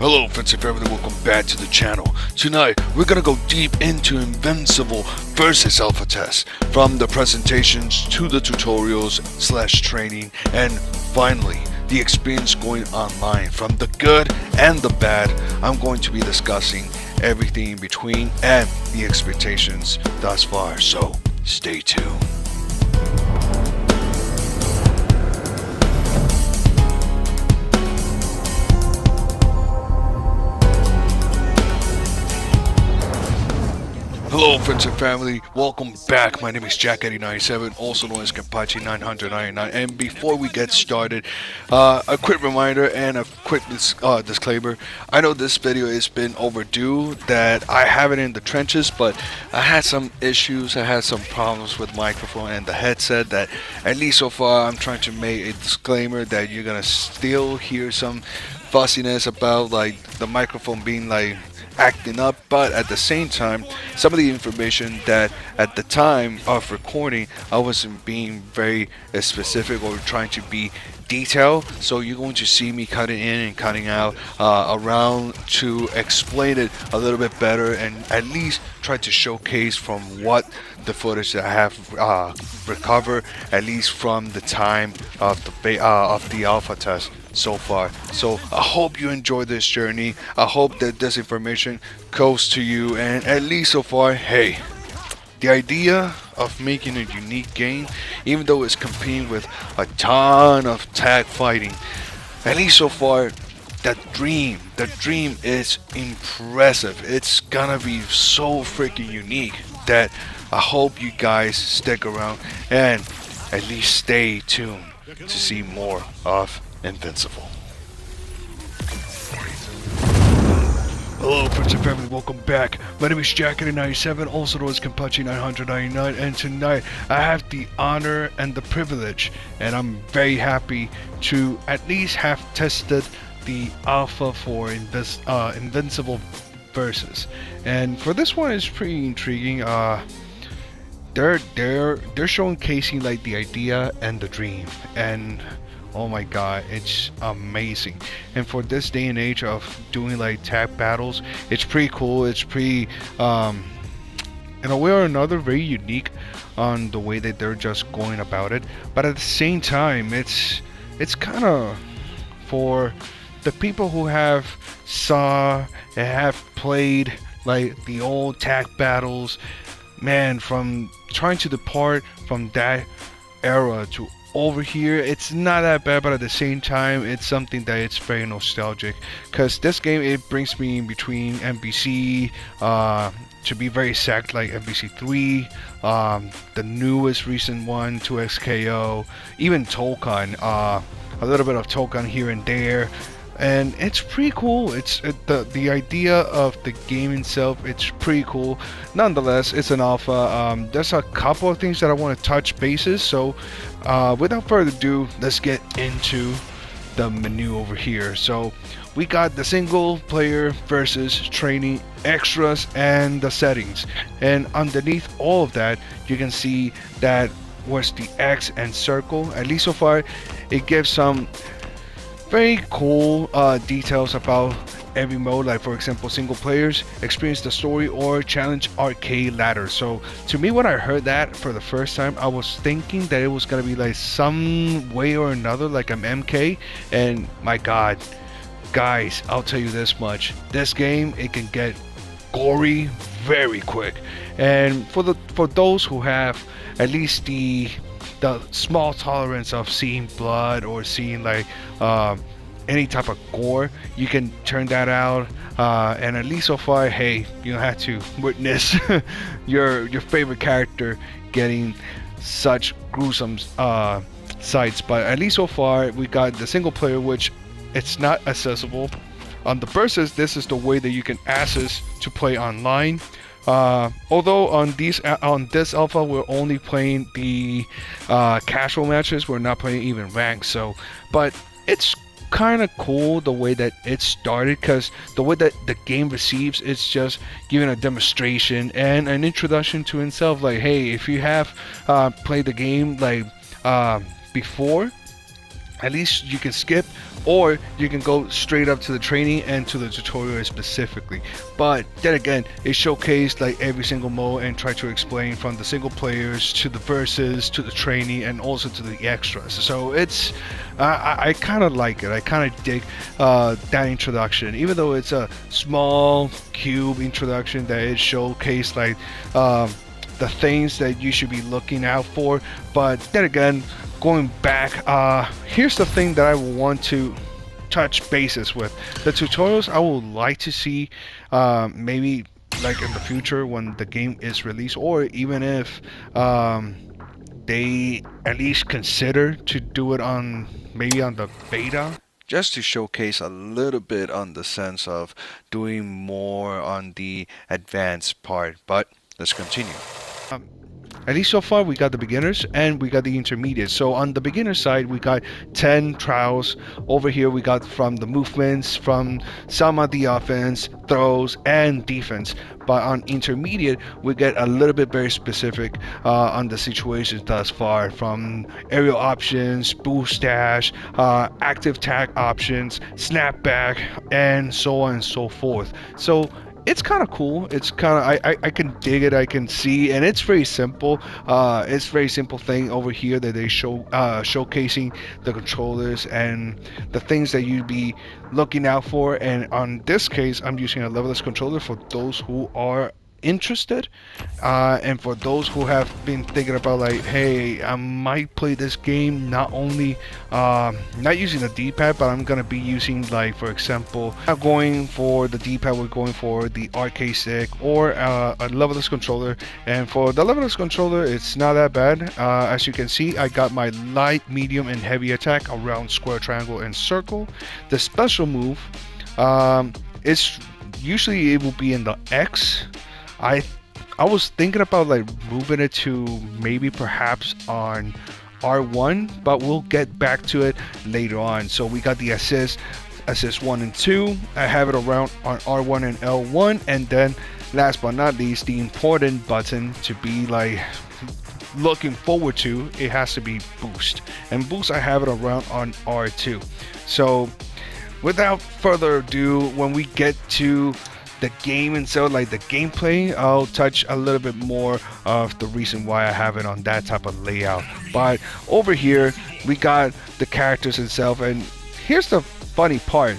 Hello friends and family, welcome back to the channel. Tonight we're gonna go deep into Invincible Vs Alpha test, from the presentations to the tutorials / training, and finally the experience going online. From the good and the bad, I'm going to be discussing everything in between and the expectations thus far, so stay tuned. Hello friends and family, welcome back. My name is Jack8097, also known as Kampachi999, and before we get started, a quick reminder and a quick disclaimer. I know this video has been overdue, that I have it in the trenches, but I had some issues, I had some problems with microphone and the headset, that at least so far I'm trying to make a disclaimer that you're gonna still hear some fussiness about like the microphone being like acting up, but at the same time some of the information that at the time of recording I wasn't being very specific or trying to be detailed, so you're going to see me cutting in and cutting out around to explain it a little bit better and at least try to showcase from what the footage that I have recovered, at least from the time of the alpha test so far. So I hope you enjoy this journey. I hope that this information goes to you, and at least so far, hey, the idea of making a unique game, even though it's competing with a ton of tag fighting, at least so far, the dream is impressive. It's gonna be so freaking unique that I hope you guys stick around and at least stay tuned to see more of Invincible. Hello friends and family, welcome back. My name is Jack8097, also known as Kampachi999, and tonight I have the honor and the privilege, and I'm very happy to at least have tested the alpha for Invincible Versus. And for this one, it's pretty intriguing. They're showcasing like the idea and the dream, and oh my god, it's amazing. And for this day and age of doing like tag battles, it's pretty cool. It's pretty in a way or another very unique on the way that they're just going about it, but at the same time it's kind of for the people who have saw and have played like the old tag battles. Man, from trying to depart from that era to over here, it's not that bad, but at the same time it's something that it's very nostalgic, because this game, it brings me in between MVC, to be very exact, like MVC 3, the newest recent one, 2XKO, even Tokon, a little bit of Tokon here and there. And it's pretty cool. It's the idea of the game itself, it's pretty cool. Nonetheless, it's an alpha. There's a couple of things that I want to touch bases, so without further ado, let's get into the menu over here. So we got the single player versus training, extras, and the settings, and underneath all of that you can see that was the X and circle. At least so far it gives some very cool details about every mode, like for example single players, experience the story, or challenge arcade ladder. So to me, when I heard that for the first time, I was thinking that it was gonna be like some way or another like an MK, and my god guys, I'll tell you this much, this game, it can get gory very quick. And for those who have at least the small tolerance of seeing blood or seeing like any type of gore, you can turn that out, and at least so far, hey, you don't have to witness your favorite character getting such gruesome sights. But at least so far we got the single player, which it's not accessible. On the versus, this is the way that you can access to play online. Although on this alpha we're only playing the casual matches, we're not playing even ranked. So, but it's kind of cool the way that it started, because the way that the game receives, it's just giving a demonstration and an introduction to itself. Like, hey, if you have played the game like before, at least you can skip or you can go straight up to the training and to the tutorial specifically. But then again, it showcased like every single mode and tried to explain from the single players to the verses to the training and also to the extras. So it's I kind of like it. I kind of dig that introduction, even though it's a small cube introduction that it showcased like the things that you should be looking out for. But then again, going back, here's the thing that I want to touch bases with. The tutorials I would like to see maybe like in the future when the game is released, or even if they at least consider to do it on maybe on the beta, just to showcase a little bit on the sense of doing more on the advanced part. But let's continue. At least so far, we got the beginners and we got the intermediate. So on the beginner side, we got 10 trials. Over here, we got from the movements, from some of the offense, throws, and defense. But on intermediate, we get a little bit very specific on the situations thus far, from aerial options, boost dash, active tag options, snapback, and so on and so forth. So it's kind of cool. It's kind of I can dig it. I can see, and it's very simple. It's very simple thing over here that they showcasing the controllers and the things that you'd be looking out for. And on this case, I'm using a levelless controller for those who are interested, and for those who have been thinking about like, hey, I might play this game not only not using the d-pad, but I'm gonna be using, like, for example, not going for the d-pad, we're going for the arcade stick or a levelless controller. And for the levelless controller, it's not that bad. As you can see, I got my light, medium, and heavy attack around square, triangle, and circle. The special move is usually it will be in the X. I was thinking about like moving it to maybe perhaps on R1, but we'll get back to it later on. So we got the assist 1 and 2. I have it around on R1 and L1, and then last but not least, the important button to be like looking forward to, it has to be boost, and boost I have it around on R2. So without further ado, when we get to the game itself, like the gameplay, I'll touch a little bit more of the reason why I have it on that type of layout. But over here, we got the characters itself, and here's the funny part.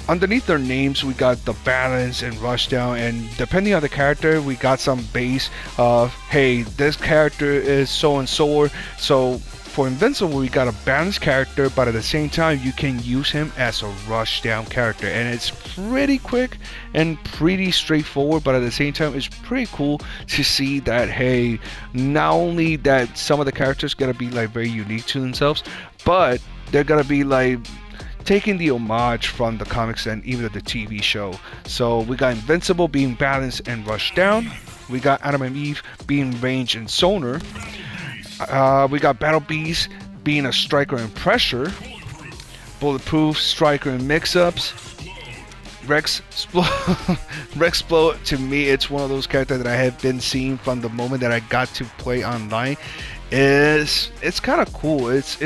Underneath their names, we got the balance and rushdown, and depending on the character, we got some base of, hey, this character is so and so. So for Invincible, we got a balanced character, but at the same time, you can use him as a rushdown character, and it's pretty quick and pretty straightforward. But at the same time, it's pretty cool to see that, hey, not only that some of the characters gonna be like very unique to themselves, but they're gonna be like taking the homage from the comics and even the TV show. So we got Invincible being balanced and rushed down. We got Adam and Eve being range and sonar. We got Battle Beast being a striker and pressure. Bulletproof, striker and mix-ups. Rex Explode, to me, it's one of those characters that I have been seeing from the moment that I got to play online. It's kind of cool. It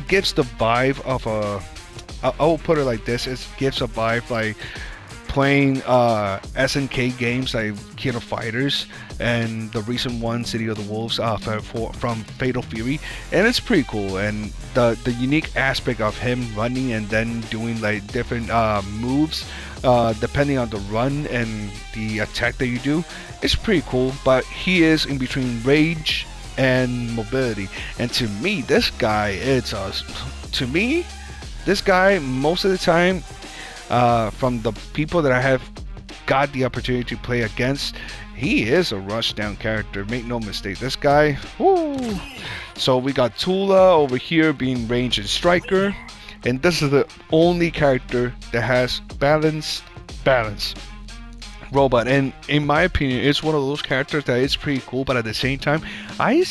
gives the vibe of a, I will put it like this, it gives a vibe like playing SNK games like King of Fighters and the recent one, City of the Wolves, from Fatal Fury, and it's pretty cool. And the unique aspect of him running and then doing like different moves depending on the run and the attack that you do, it's pretty cool. But he is in between rage and mobility, and to me, this guy, this guy most of the time, from the people that I have got the opportunity to play against, he is a rushdown character. Make no mistake, this guy, woo. So we got Tula over here being range and striker, and this is the only character that has balance robot. And in my opinion, it's one of those characters that is pretty cool, but at the same time, I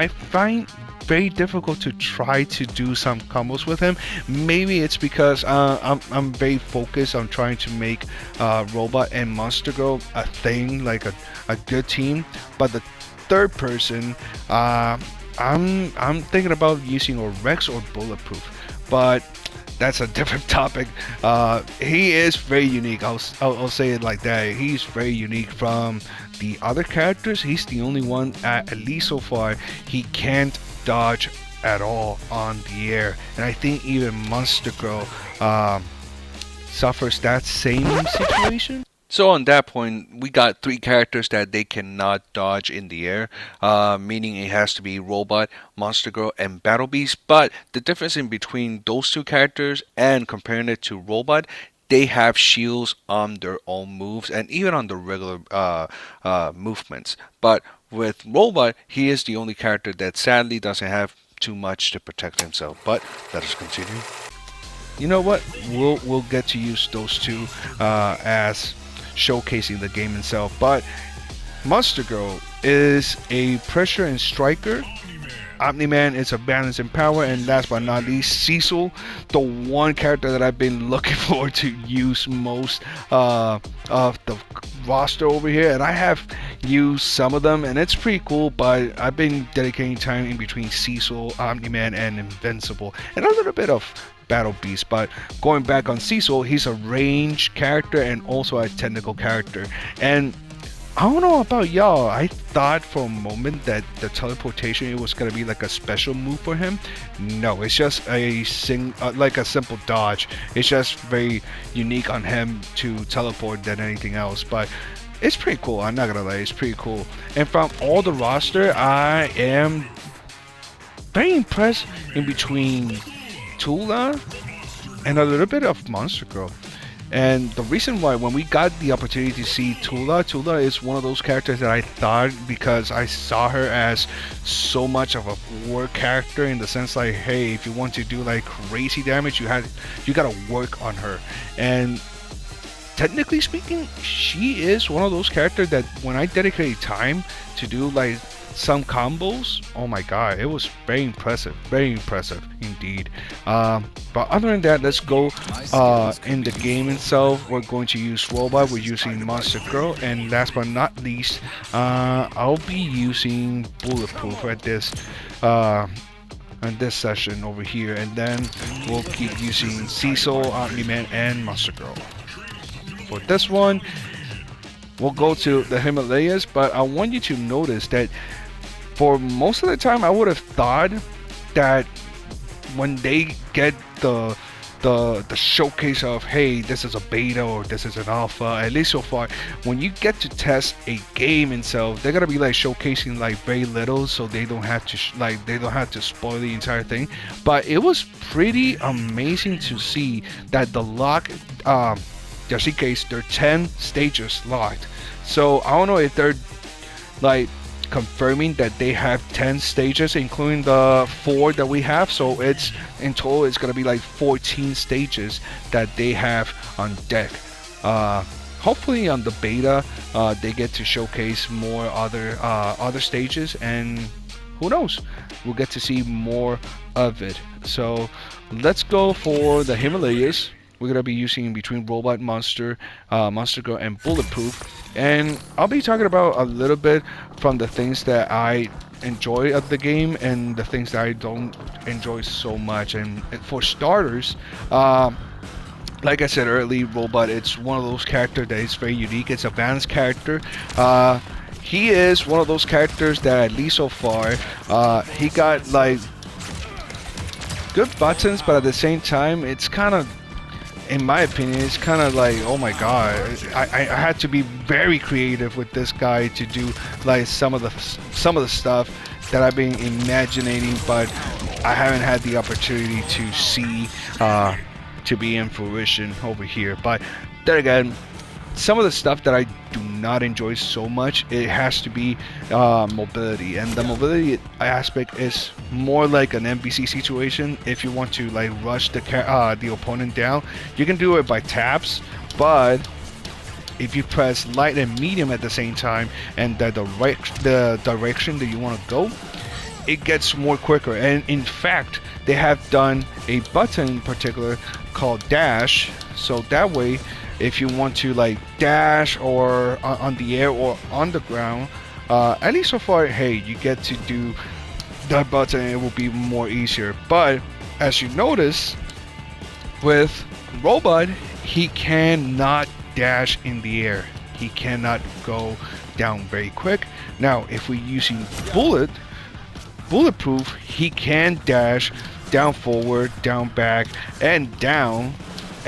find very difficult to try to do some combos with him. Maybe it's because I'm very focused on trying to make Robot and Monster Girl a thing, like a good team. But the third person, I'm thinking about using or Rex or Bulletproof. But that's a different topic. He is very unique. I'll say it like that. He's very unique from the other characters. He's the only one, at least so far, he can't dodge at all on the air. And I think even Monster Girl suffers that same situation. So on that point, we got three characters that they cannot dodge in the air, meaning it has to be Robot, Monster Girl, and Battle Beast. But the difference in between those two characters and comparing it to Robot, they have shields on their own moves and even on the regular movements. But with Robot, he is the only character that sadly doesn't have too much to protect himself. But let us continue. You know what? We'll get to use those two as showcasing the game itself. But Monster Girl is a pressure and striker. Omni-Man is a balance and power, and last but not least, Cecil, the one character that I've been looking forward to use most of the roster over here, and I have used some of them, and it's pretty cool. But I've been dedicating time in between Cecil, Omni-Man, and Invincible, and a little bit of Battle Beast. But going back on Cecil, he's a range character and also a technical character. And I don't know about y'all, I thought for a moment that the teleportation, it was gonna be like a special move for him. No, it's just a like a simple dodge. It's just very unique on him to teleport than anything else. But it's pretty cool. I'm not gonna lie, it's pretty cool. And from all the roster, I am very impressed in between Tula and a little bit of Monster Girl. And the reason why, when we got the opportunity to see Tula is one of those characters that I thought, because I saw her as so much of a war character, in the sense like, hey, if you want to do like crazy damage, you gotta work on her. And technically speaking, she is one of those characters that when I dedicated time to do like some combos, oh my god, it was very impressive indeed. But other than that, let's go in the game itself. We're going to use Robot, we're using Monster Girl, and last but not least, I'll be using Bulletproof at this in this session over here, and then we'll keep using Cecil, Omni-Man, and Monster Girl. For this one, we'll go to the Himalayas, but I want you to notice that for most of the time, I would have thought that when they get the showcase of, hey, this is a beta or this is an alpha, at least so far, when you get to test a game itself, they're gonna be like showcasing like very little, so they don't have to spoil the entire thing. But it was pretty amazing to see that the lock, just in case, there are 10 stages locked. So I don't know if they're like confirming that they have 10 stages, including the 4 that we have. So it's in total, it's gonna be like 14 stages that they have on deck. Hopefully on the beta, they get to showcase more other stages, and who knows, we'll get to see more of it. So let's go for the Himalayas. We're gonna be using in between Robot, Monster Girl, and Bulletproof, and I'll be talking about a little bit from the things that I enjoy of the game and the things that I don't enjoy so much. And for starters, like I said earlier, Robot, it's one of those characters that is very unique. It's a balanced character. He is one of those characters that, at least so far, he got like good buttons, but at the same time, it's kind of, in my opinion, it's kind of like, oh my god, I had to be very creative with this guy to do like some of the stuff that I've been imagining, but I haven't had the opportunity to see to be in fruition over here. But then again, some of the stuff that I do not enjoy so much, it has to be mobility, and the mobility aspect is more like an NPC situation. If you want to like rush the opponent down, you can do it by taps, but if you press light and medium at the same time, and the direction that you want to go, it gets more quicker. And in fact, they have done a button in particular called dash, so that way, if you want to like dash or on the air or on the ground, at least so far, hey, you get to do that button, and it will be more easier. But as you notice, With Robot, he cannot dash in the air. He cannot go down very quick. Now, if we're using Bulletproof, he can dash down forward, down back, and down,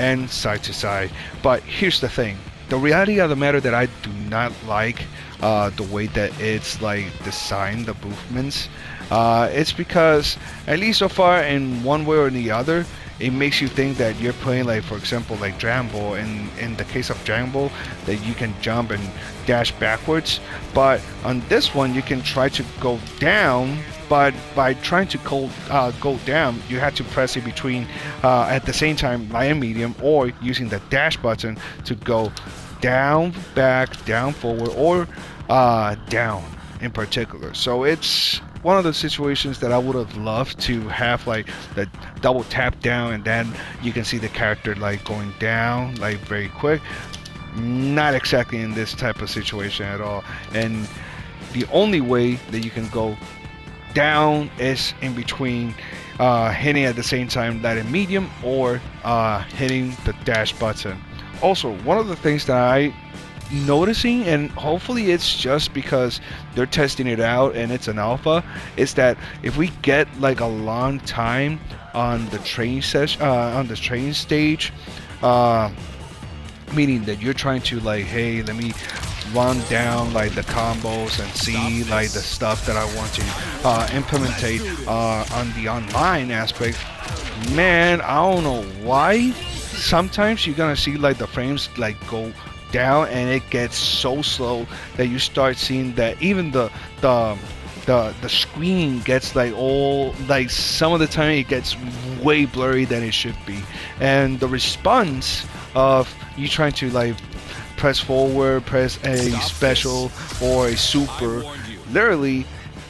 and side to side. But here's the thing. The reality of the matter that I do not like the way that it's like designed, the movements. It's because, at least so far, in one way or the other, it makes you think that you're playing, like, for example, like Dragon Ball. In the case of Dragon Ball, that you can jump and dash backwards. But on this one, you can try to go down. But by trying to go down, you have to press it between at the same time light and medium, or using the dash button to go down, back, down, forward, or down in particular. So it's one of the situations that I would have loved to have, like the double tap down, and then you can see the character like going down like very quick. Not exactly in this type of situation at all. And the only way that you can go down is in between hitting at the same time light and medium, or hitting the dash button. Also, one of the things that I noticing, and hopefully it's just because they're testing it out and it's an alpha, is that if we get like a long time on the train session, on the train stage, meaning that you're trying to, like, hey, let me run down like the combos and see like the stuff that I want to implementate on the online aspect. Man, I don't know why sometimes you're gonna see like the frames like go down, and it gets so slow that you start seeing that even the screen gets like all, like, some of the time it gets way blurry than it should be. And the response of you trying to like press forward, press a special or a super, literally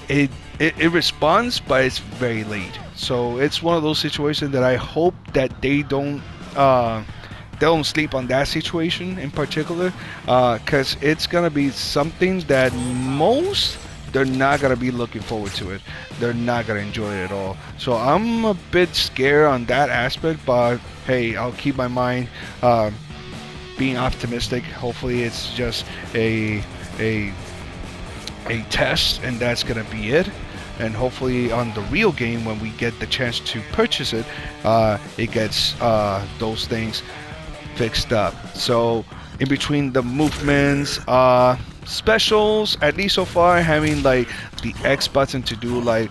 it responds, but it's very late. So it's one of those situations that I hope that they don't sleep on that situation in particular, because it's gonna be something that they're not gonna be looking forward to it. They're not gonna enjoy it at all. So I'm a bit scared on that aspect, but hey, I'll keep my mind being optimistic. Hopefully it's just a test, and that's gonna be it. And hopefully on the real game, when we get the chance to purchase it, it gets those things fixed up. So in between the movements, specials, at least so far, having like the X button to do like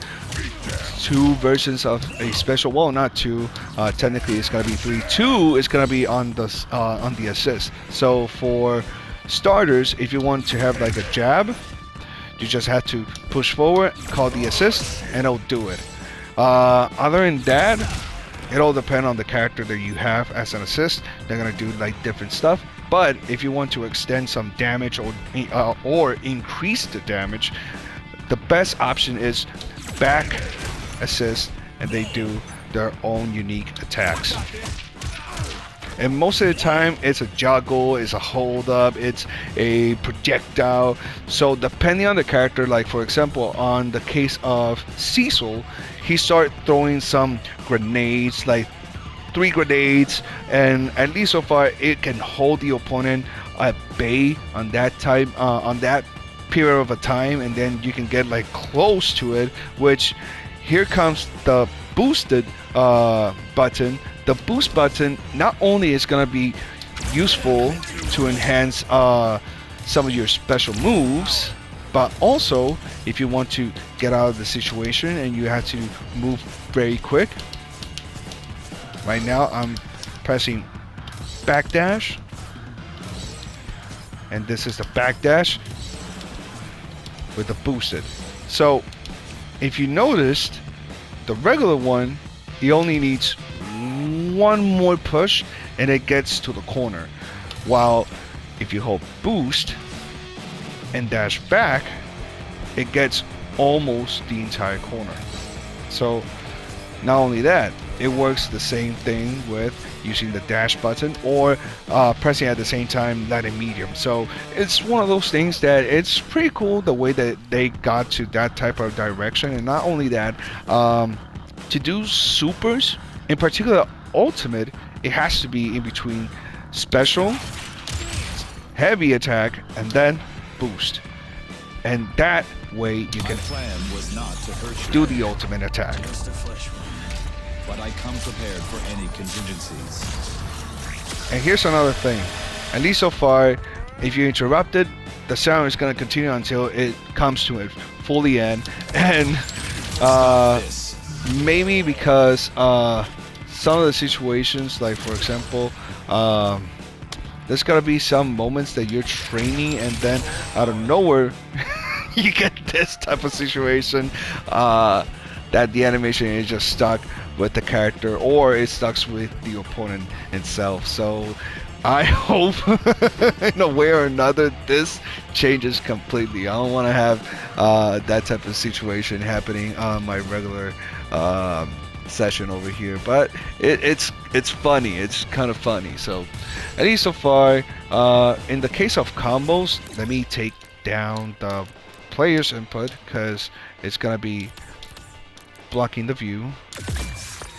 2 versions of a special. Well, not 2. Technically, it's gonna be 3. 2 is gonna be on the assist. So for starters, if you want to have like a jab, you just have to push forward, call the assist, and it'll do it. Other than that, it all depends on the character that you have as an assist. They're gonna do like different stuff. But if you want to extend some damage or increase the damage, the best option is back assist, and they do their own unique attacks. And most of the time, it's a juggle, it's a hold up, it's a projectile. So depending on the character, like for example, on the case of Cecil, he started throwing some grenades, like 3 grenades, and at least so far, it can hold the opponent at bay on that time, on that period of a time, and then you can get like close to it. Which here comes the boosted button. The boost button not only is going to be useful to enhance some of your special moves, but also if you want to get out of the situation and you have to move very quick. Right now I'm pressing backdash, and this is the backdash with the boosted. So if you noticed, the regular one, it only needs 1 more push and it gets to the corner, while if you hold boost and dash back, it gets almost the entire corner. So not only that, it works the same thing with using the dash button or pressing at the same time light and medium. So it's one of those things that it's pretty cool the way that they got to that type of direction. And not only that, to do supers, in particular ultimate, it has to be in between special, heavy attack, and then boost. And that way you can do the ultimate attack. But I come prepared for any contingencies. And here's another thing. At least so far, if you interrupt it, the sound is going to continue until it comes to a fully end. And maybe because some of the situations, like for example, there's gotta be some moments that you're training and then out of nowhere you get this type of situation that the animation is just stuck with the character or it stuck with the opponent itself. So I hope in a way or another this changes completely. I don't want to have that type of situation happening on my regular session over here, but it's funny. It's kind of funny. So at least so far, in the case of combos, let me take down the player's input because it's gonna be blocking the view.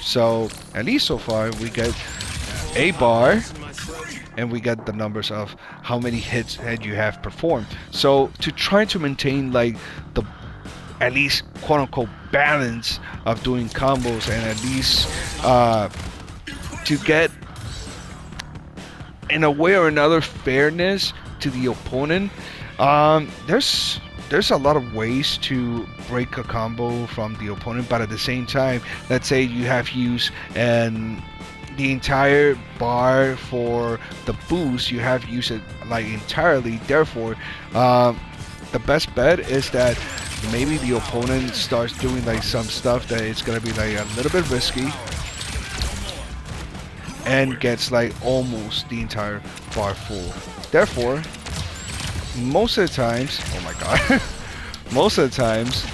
So at least so far we get a bar and we get the numbers of how many hits that you have performed. So to try to maintain like the at least quote unquote balance of doing combos and at least to get in a way or another fairness to the opponent, there's a lot of ways to break a combo from the opponent, but at the same time, let's say you have used the entire bar for the boost, you have used it like entirely, therefore the best bet is that maybe the opponent starts doing like some stuff that it's gonna be like a little bit risky and gets like almost the entire bar full. Therefore, most of the times, oh my god, most of the times,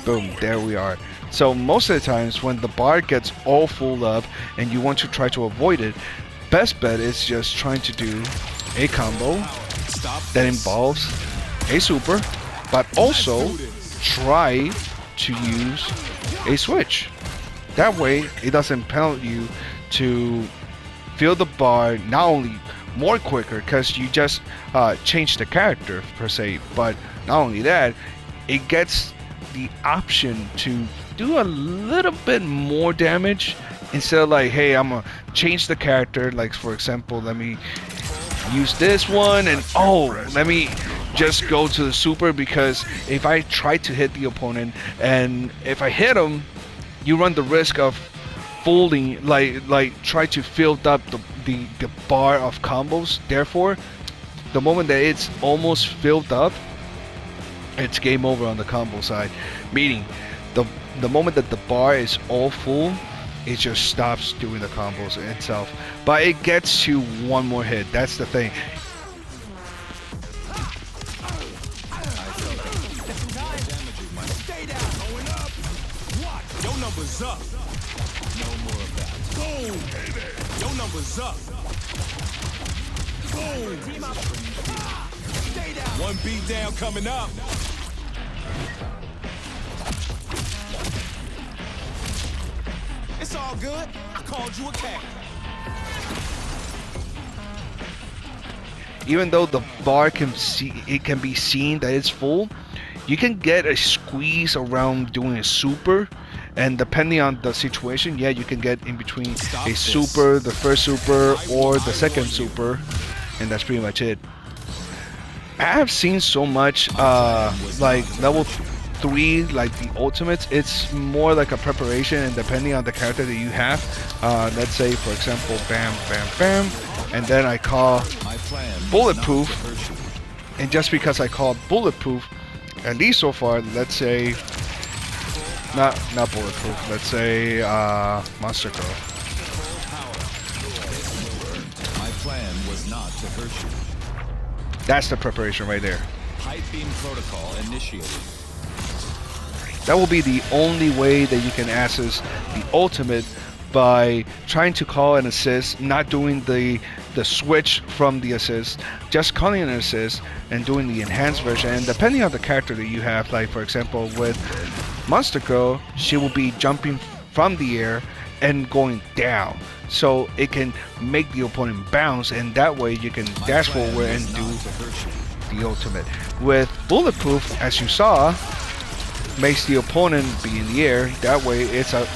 boom, there we are. So most of the times when the bar gets all full up and you want to try to avoid it, best bet is just trying to do a combo that involves a super, but also try to use a switch. That way it doesn't penalty you to fill the bar not only more quicker because you just change the character per se, but not only that, it gets the option to do a little bit more damage instead of like, hey, I'm gonna change the character, like for example, let me use this one and let me just go to the super, because if I try to hit the opponent and if I hit him, you run the risk of folding, like try to fill up the bar of combos. Therefore, the moment that it's almost filled up, it's game over on the combo side, meaning the moment that the bar is all full, it just stops doing the combos itself, but it gets you one more hit. That's the thing. Your number's up. No more of that. Boom. Your number's up. Boom. One beat down coming up. It's all good. I called you a cat. Even though the bar can be seen that it's full, you can get a squeeze around doing a super, and depending on the situation, yeah, you can get in between a super, the first super, or the second super, and that's pretty much it. I have seen so much like level 3, like the ultimates, it's more like a preparation, and depending on the character that you have, let's say for example, bam, bam, bam, and then I call bulletproof, and just because I call bulletproof, at least so far, let's say not bulletproof, let's say Monster Girl. My plan was not to hurt you. That's the preparation right there. Height beam protocol initiated. That will be the only way that you can access the ultimate, by trying to call an assist, not doing the switch from the assist, just calling an assist and doing the enhanced version. And depending on the character that you have, like for example with Monster Girl, she will be jumping from the air and going down, so it can make the opponent bounce, and that way you can dash forward and do the ultimate. With bulletproof, as you saw, makes the opponent be in the air. That way it's a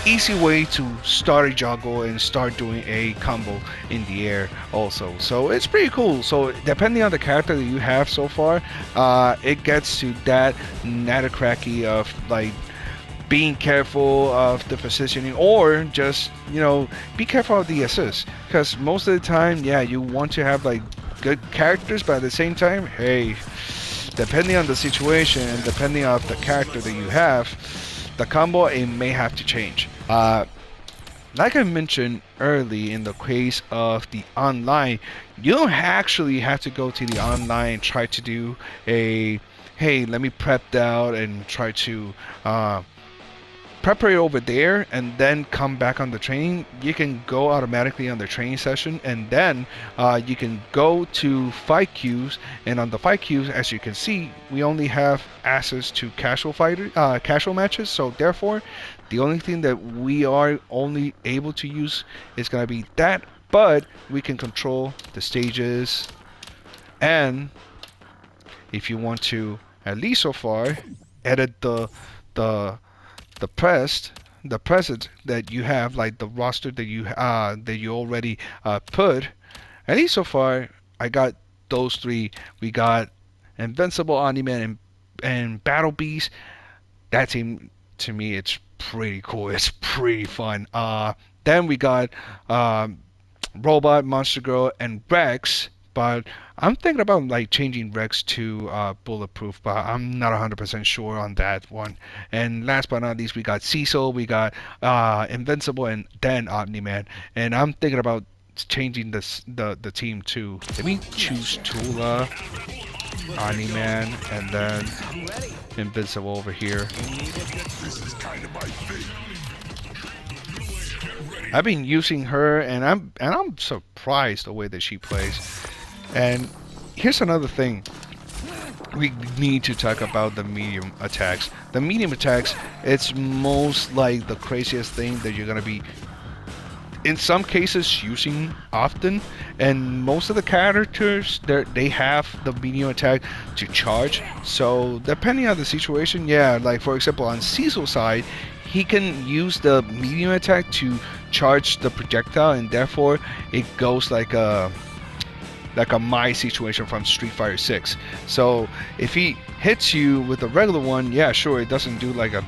easy way to start a juggle and start doing a combo in the air also. So it's pretty cool. So depending on the character that you have so far, it gets to that nitty-gritty of like being careful of the positioning, or just, you know, be careful of the assist, because most of the time, yeah, you want to have like good characters, but at the same time, hey, depending on the situation and depending on the character that you have, the combo, it may have to change. Like I mentioned early, in the case of the online, you don't actually have to go to the online and try to do a, hey, let me prep out and try to prepare it over there and then come back on the training. You can go automatically on the training session, and then you can go to fight queues, and on the fight queues, as you can see, we only have access to casual matches, so therefore the only thing that we are only able to use is going to be that, but we can control the stages, and if you want to, at least so far, edit the the present that you have, like the roster that you already put. At least so far, I got those three. We got Invincible, Omni-Man, and Battle Beast. That team, to me, it's pretty cool. It's pretty fun. Then we got Robot, Monster Girl, and Rex. But I'm thinking about like changing Rex to bulletproof, but I'm not 100% sure on that one. And last but not least, we got Cecil, we got Invincible, and then Omni-Man. And I'm thinking about changing the team too. Let me choose Tula, Omni-Man, and then Invincible over here. I've been using her, and I'm surprised the way that she plays. And here's another thing. We need to talk about the medium attacks. The medium attacks, it's most like the craziest thing that you're gonna be, in some cases, using often. And most of the characters, they have the medium attack to charge. So depending on the situation, yeah, like for example on Cecil's side, he can use the medium attack to charge the projectile, and therefore it goes like a my situation from Street Fighter 6. So if he hits you with a regular one, yeah, sure, it doesn't do like a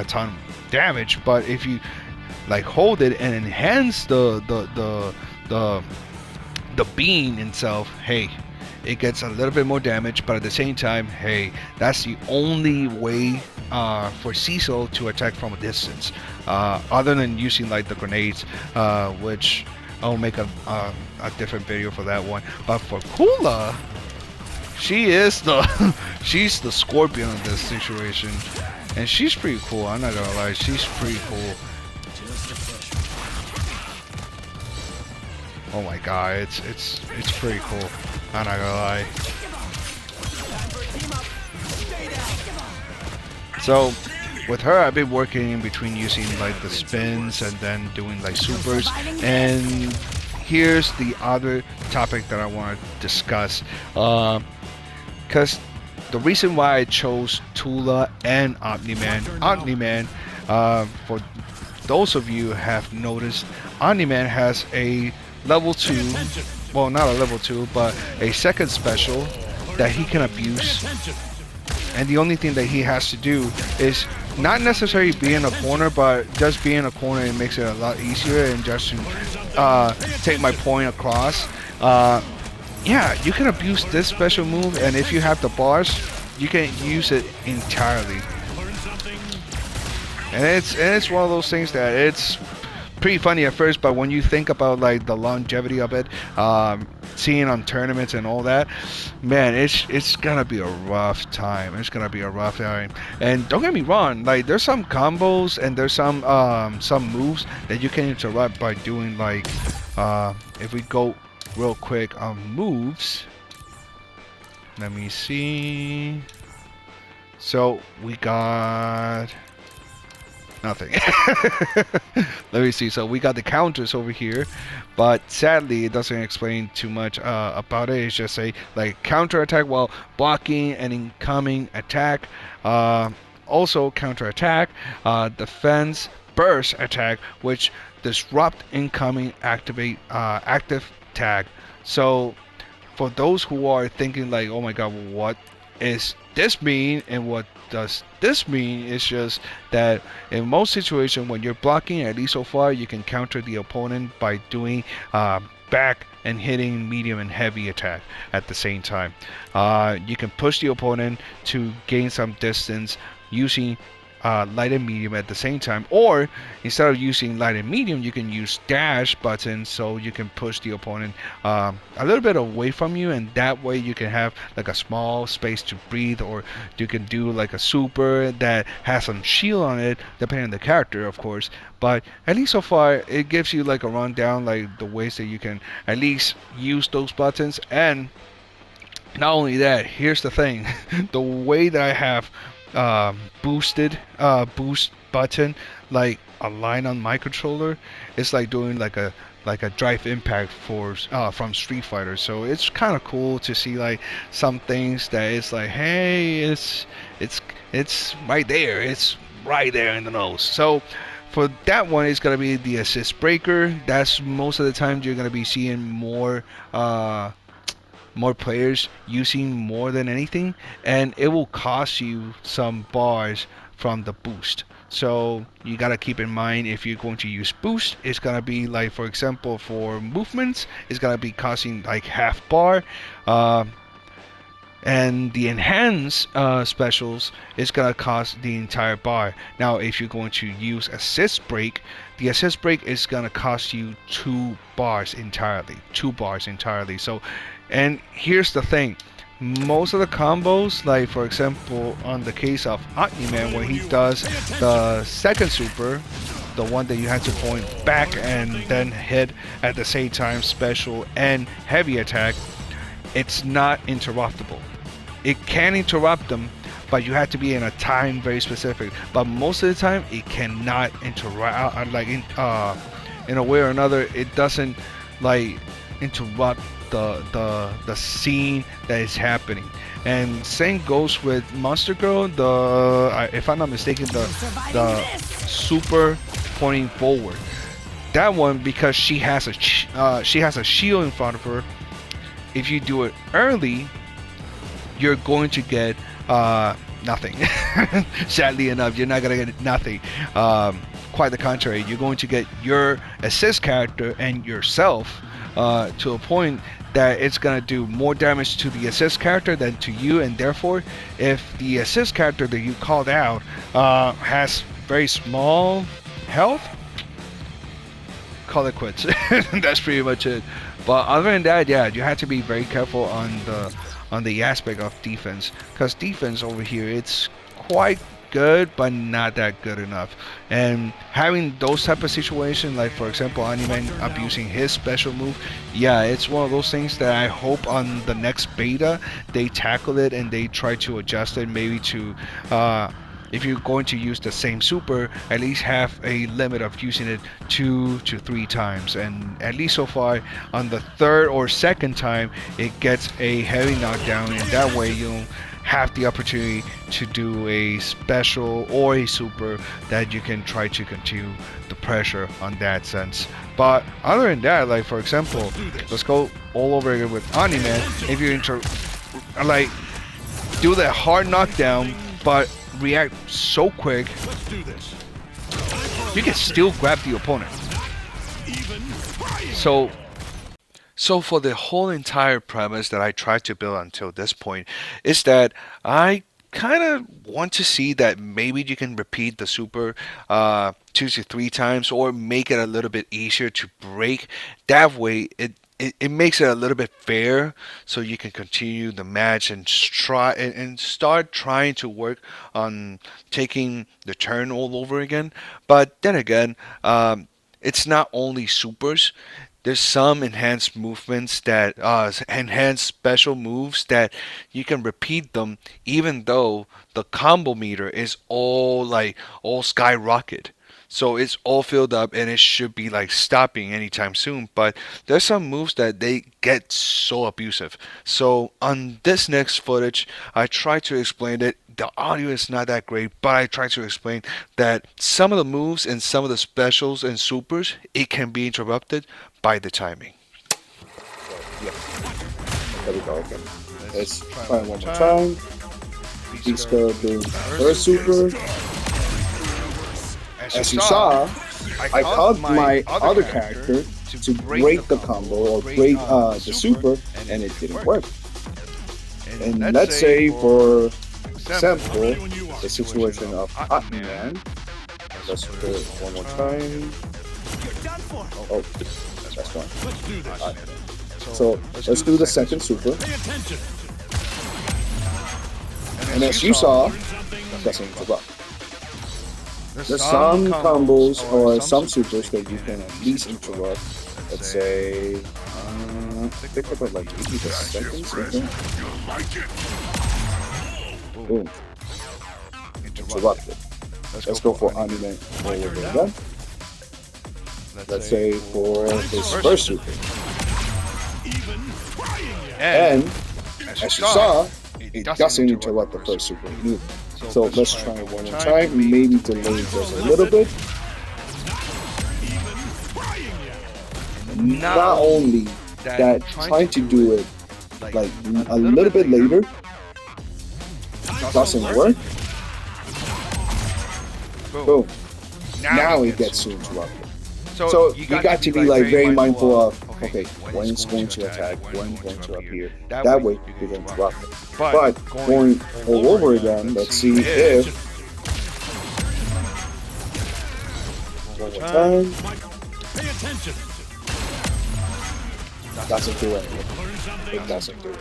ton of damage. But if you like hold it and enhance the beam itself, hey, it gets a little bit more damage. But at the same time, hey, that's the only way for Cecil to attack from a distance, other than using like the grenades, which I'll make a different video for that one. But for Kula, she is she's the scorpion in this situation, and she's pretty cool. I'm not gonna lie, she's pretty cool. Oh my god, it's pretty cool. I'm not gonna lie. So with her, I've been working in between using like the spins and then doing like supers. And here's the other topic that I want to discuss, because the reason why I chose Tula and Omni-Man, for those of you who have noticed, Omni-Man has a level 2, well, not a level 2, but a second special that he can abuse. And the only thing that he has to do is not necessarily be in a corner, but just be in a corner, it makes it a lot easier. And just to take my point across, yeah, you can abuse this special move, and if you have the bars, you can use it entirely. And it's one of those things that it's pretty funny at first, but when you think about like the longevity of it, seeing on tournaments and all that, man, it's gonna be a rough time. It's gonna be a rough time. And don't get me wrong, like there's some combos and there's some moves that you can interrupt by doing like, if we go real quick on moves, let me see. So we got Nothing. Let me see. So we got the counters over here, but sadly it doesn't explain too much about it. It's just say like counter attack while blocking an incoming attack. Uh, Also counter attack, defense, burst attack, which disrupt incoming active tag. So for those who are thinking like, oh my god, what is this mean and what does this mean? It's just that in most situations when you're blocking, at least so far, you can counter the opponent by doing back and hitting medium and heavy attack at the same time. You can push the opponent to gain some distance using light and medium at the same time, or instead of using light and medium, you can use dash button so you can push the opponent a little bit away from you, and that way you can have like a small space to breathe, or you can do like a super that has some shield on it depending on the character, of course. But at least so far it gives you like a rundown, like the ways that you can at least use those buttons. And not only that, here's the thing. The way that I have boost button like aligned on my controller, it's like doing like a drive impact for from Street Fighter. So it's kind of cool to see like some things that it's like, hey, it's right there. It's right there in the nose. So for that one, it's gonna be the assist breaker. That's most of the time you're gonna be seeing more players using more than anything, and it will cost you some bars from the boost. So you gotta keep in mind, if you're going to use boost, it's gonna be like, for example, for movements, it's gonna be costing like half bar. Uh, and the enhanced specials is gonna cost the entire bar. Now if you're going to use assist break, the assist break is gonna cost you 2 bars entirely. So, and here's the thing, most of the combos, like for example on the case of Omni-Man, when he does the second super, the one that you have to point back and then hit at the same time, special and heavy attack, it's not interruptible. It can interrupt them, but you have to be in a time very specific. But most of the time, it cannot interrupt. In a way or another, it doesn't like interrupt the scene that is happening. And same goes with Monster Girl. If I'm not mistaken, the super pointing forward. That one, because she has a shield in front of her. If you do it early, you're going to get nothing. Sadly enough, you're not going to get nothing. Quite the contrary, you're going to get your assist character and yourself to a point that it's going to do more damage to the assist character than to you, and therefore, if the assist character that you called out has very small health, call it quits. That's pretty much it. But other than that, yeah, you have to be very careful on the aspect of defense, because defense over here, it's quite good but not that good enough. And having those type of situations, like for example Anime abusing his special move, yeah, it's one of those things that I hope on the next beta they tackle it and they try to adjust it, maybe to if you're going to use the same super, at least have a limit of using it 2 to 3 times. And at least so far, on the third or second time, it gets a heavy knockdown, and that way you'll have the opportunity to do a special or a super that you can try to continue the pressure on that sense. But other than that, like for example, let's go all over again with Anime. If you like do that hard knockdown, but react so quick, you can still grab the opponent. So for the whole entire premise that I tried to build until this point is that I kind of want to see that maybe you can repeat the super 2 to 3 times, or make it a little bit easier to break. That way it makes it a little bit fair, so you can continue the match and try and start trying to work on taking the turn all over again. But then again, it's not only supers there's some enhanced movements that enhanced special moves that you can repeat them even though the combo meter is all skyrocket. So it's all filled up and it should be like stopping anytime soon. But there's some moves that they get so abusive. So on this next footage, I try to explain it. The audio is not that great, but I try to explain that some of the moves and some of the specials and supers, it can be interrupted by the timing. Yeah, there we go again. Let's try it one more time. He's gonna do first super. As you saw, I called my other character to break the combo or break the super, and it didn't work. And let's say, for example, the situation of Man. Let's do it one more time. Oh, that's one. So let's do the second super. And as you saw, it doesn't interrupt. There's some combos or some supers that you can at least interrupt. Let's say, I think about like 80 seconds. Boom. Interrupted. Let's go for anime all over again. Let's say for this first super. And as you saw, it doesn't interrupt the first super either. So let's try it one more time, maybe delay just a little bit. Not only that, trying to do it like a little bit later doesn't work. Boom. Now it gets to interrupted. So you got to be like very mindful of, okay, when it's going to attack, when it's going to appear. That way you can interrupt it. But going all over again, let's see if one more time. Doesn't do it. It doesn't do it.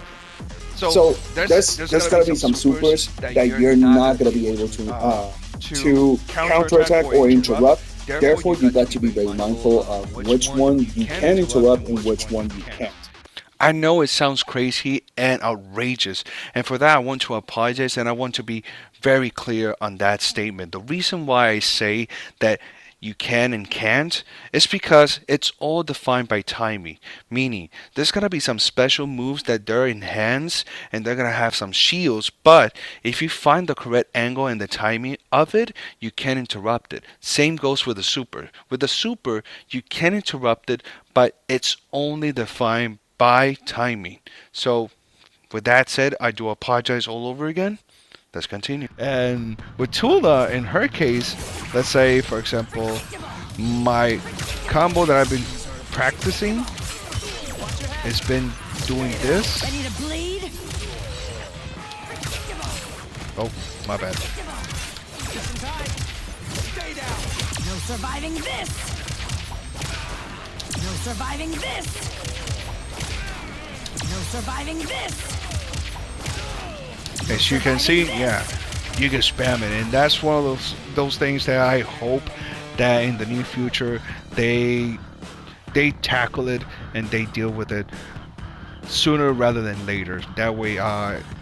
So there's gotta be some supers that you're not gonna be able to counterattack or interrupt. Therefore, you got to be very mindful of which one you can interrupt and which one you can't. I know it sounds crazy and outrageous, and for that I want to apologize and I want to be very clear on that statement. The reason why I say that you can and can't is because it's all defined by timing, meaning there's gonna be some special moves that they're enhanced and they're gonna have some shields, but if you find the correct angle and the timing of it, you can interrupt it. Same goes with the super. With the super, you can interrupt it, but it's only defined by timing. So with that said, I do apologize all over again. Let's continue. And with Tula, in her case, let's say, for example, my combo that I've been practicing has been doing this. Oh, my bad. No surviving this. No surviving this. No surviving this. As you can see, yeah, you can spam it, and that's one of those things that I hope that in the near future they tackle it and they deal with it sooner rather than later. That way,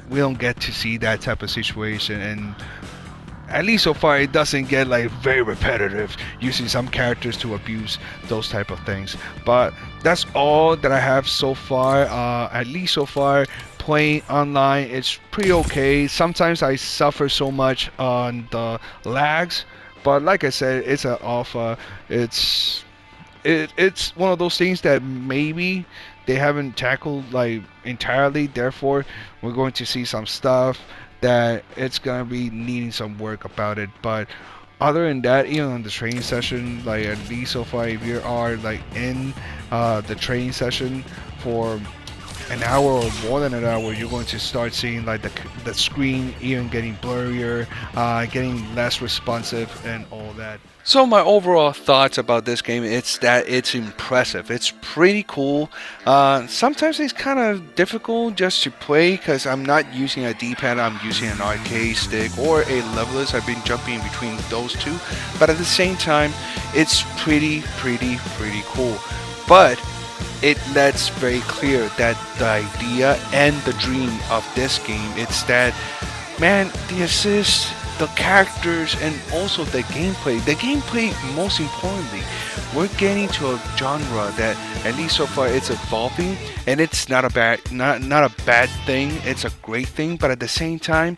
we don't get to see that type of situation, and at least so far it doesn't get like very repetitive using some characters to abuse those type of things. But that's all that I have so far, at least so far. Playing online, it's pretty okay. Sometimes I suffer so much on the lags, but like I said, it's an alpha. It's one of those things that maybe they haven't tackled like entirely. Therefore, we're going to see some stuff that it's gonna be needing some work about it. But other than that, even on the training session, like at least so far, if you are like in the training session for an hour or more than an hour, you're going to start seeing like the screen even getting blurrier, getting less responsive and all that. So my overall thoughts about this game, it's that it's impressive. It's pretty cool. Sometimes it's kind of difficult just to play because I'm not using a D-pad, I'm using an arcade stick or a levelers. I've been jumping between those two, but at the same time, it's pretty cool. But it lets very clear that the idea and the dream of this game, it's that, man, the assists, the characters, and also the gameplay. The gameplay, most importantly, we're getting to a genre that, at least so far, it's evolving, and it's not a bad thing. It's a great thing, but at the same time,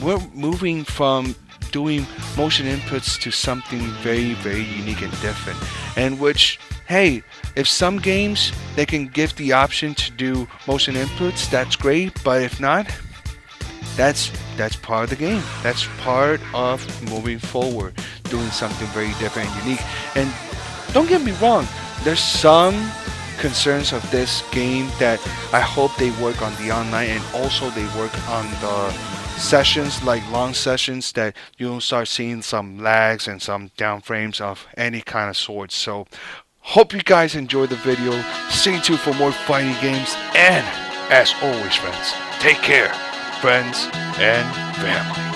we're moving from doing motion inputs to something very, very unique and different, and which, hey, if some games they can give the option to do motion inputs, that's great, but if not, that's part of the game. That's part of moving forward, doing something very different and unique. And don't get me wrong, there's some concerns of this game that I hope they work on the online, and also they work on the sessions, like long sessions, that you'll start seeing some lags and some down frames of any kind of sort. So hope you guys enjoyed the video. Stay tuned for more fighting games, and as always, friends, take care, friends and family.